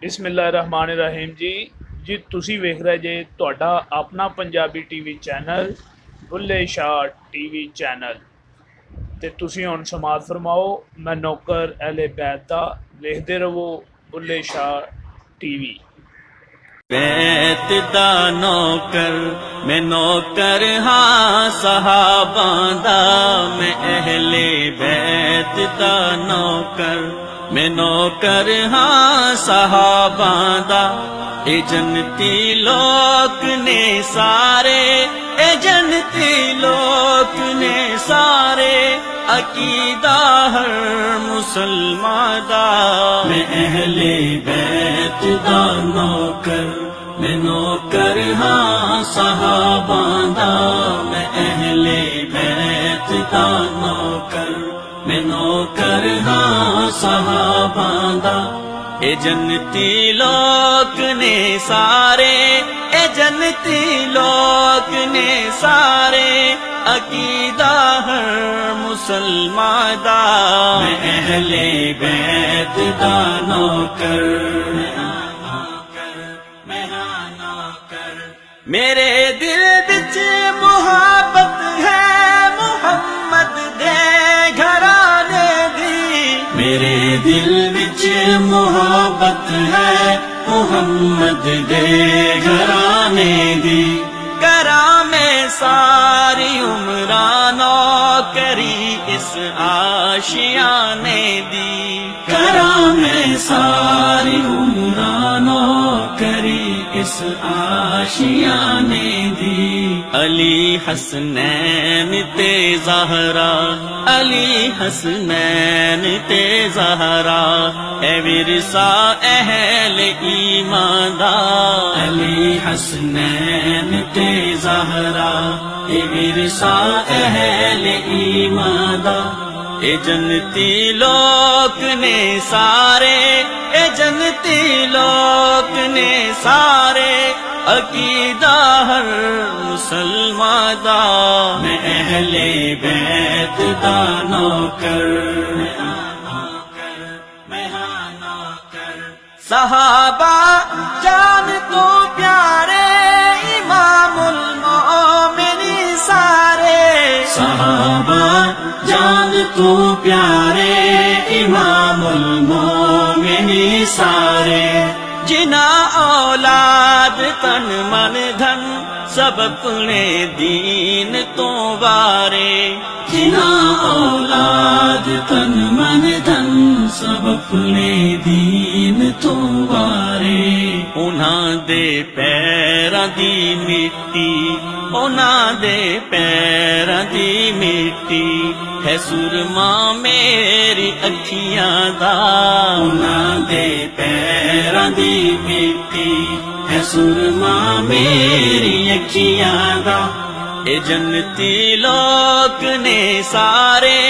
بسم اللہ الرحمن الرحیم جی تسی ویکھ رہے جے تہاڈا اپنا Punjabi T V channel Bulleh شاہ ٹی وی چینل تے تسی ہن سماعت فرماؤ میں نوکر اہل بیت دا ویکھدے رہو بلھے شاہ ٹی وی۔ بیت دا نوکر میں نوکر ہاں صحاباں دا، میں اہل بیت دا نوکر میں نوکر ہاں صحاباں دا۔ اے جنتی لوگ نے سارے، اے جنتی لوگ نے سارے، عقیدہ ہر مسلمان دا۔ میں اہل بیت دا نوکر میں نوکر ہاں صحاباں دا، میں اہل بیت دا نوکر میں نوکر ہاں صحاباں دا۔ اے جنتی لوگ نے سارے، اے جنتی لوگ نے سارے، عقیدہ ہر مسلمان دا۔ میں اہل بیت دا نوکر میرے دل وچ محبت ہے محمد دے گھرانے دی، میرے دل وچ محبت ہے محمد دے گھرانے دی۔ کراں میں ساری عمران نوکری اس آشیانے دی، کراں میں ساری عمران نوکری اس آشیانے دی۔ علی حسنین تے زہرا، علی حسنین تے زہرا، اے ورثہ اہل ایمان دا۔ علی حسنین تے زہرا، اے ورثہ اہل ایمان دا۔ اے جنتی لوگ نے سارے، اے جنتی لوگ نے سارے، عقیدہ ہر مسلمان دا۔ میں اہل بیت دا نوکر صحابہ جان تو پیارے امام المومنین سارے، صحابہ جان تو پیارے امام المومنین سارے۔ جنا اولاد تن من دھن سب اپنے دین تو وارے، جنا اولاد تن من دھن سب اپنے دین تو وارے۔ انہاں دے پیراں دی مٹی، انہاں دے پیراں دی مٹی، ہے سرما میری اکھیاں دا۔ انہاں دے پیراں دی مٹی، ہے سرما میری اکھیاں دا۔ اے جنتی لوگ نے سارے،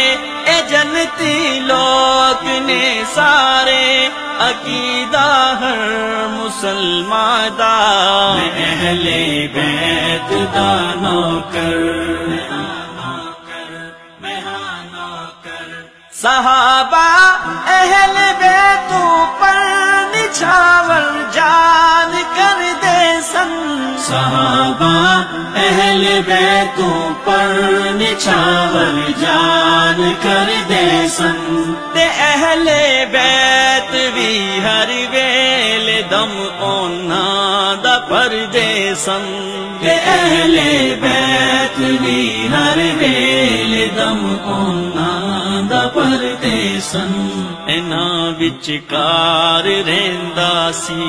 اے جنتی لوگ نے سارے، عقیدہ ہر مسلمان دا۔ میں اہل بیت دا نوکر صحابہ اہل بیتوں پر نچھاور جان کر دے سن، صحابہ اہل بیتوں پر نچھاور جان کر دے سن۔ تے اہل بیت بھی ہر ویل دم انہاں دا پردے سن، تے اہل بیت بھی ہر ویل دم انہاں دا پردے سن۔ انہاں وچکار رہندا سی،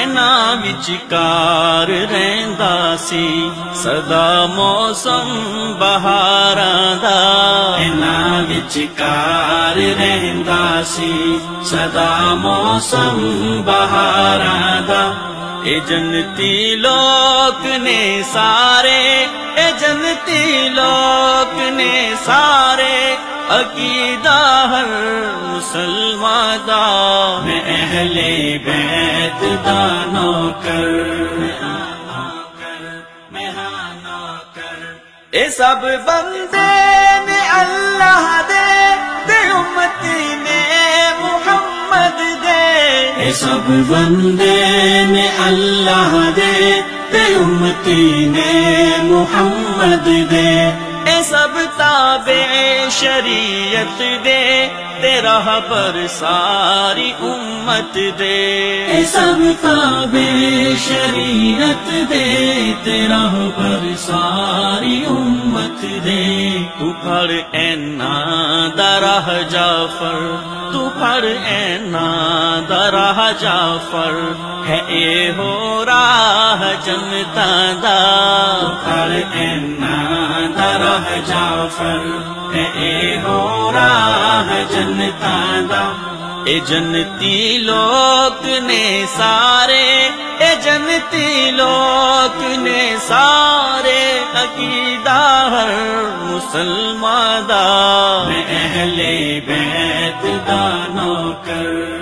انہاں وچکار رہندا سی، سدا موسم بہاراں دا۔ انہاں وچکار رہندا سی، سدا موسم بہاراں دا۔ اے جنتی لوگ نے سارے، اے جنتی لوگ نے سارے، عقیدہ ہر مسلمان دا۔ میں اہل بیت دا نوکر اے سب بندے نے اللہ دے، تے امتی نے محمد دے، اے سب بندے نے اللہ دے تے امتی نے محمد دے، اے سب تابع شریعت دے تے راہ پر ساری امت دے، اے سب تابع شریعت دے تے راہ پر ساری امت دے۔ تو پڑھ اینا دا راہ جعفر، تو پڑھ اینا دا راہ جعفر، ہے اے ہو راہ جنتاں دا، تو پڑھ اینا دا راہ جعفر، ہے اے ہو راہ جنتاں دا۔ اے جنتی لوگ نے سارے، اے جنتی لوگ نے سارے، عقیدہ ہر مسلمان دا، میں اہل بیت دا نوکر۔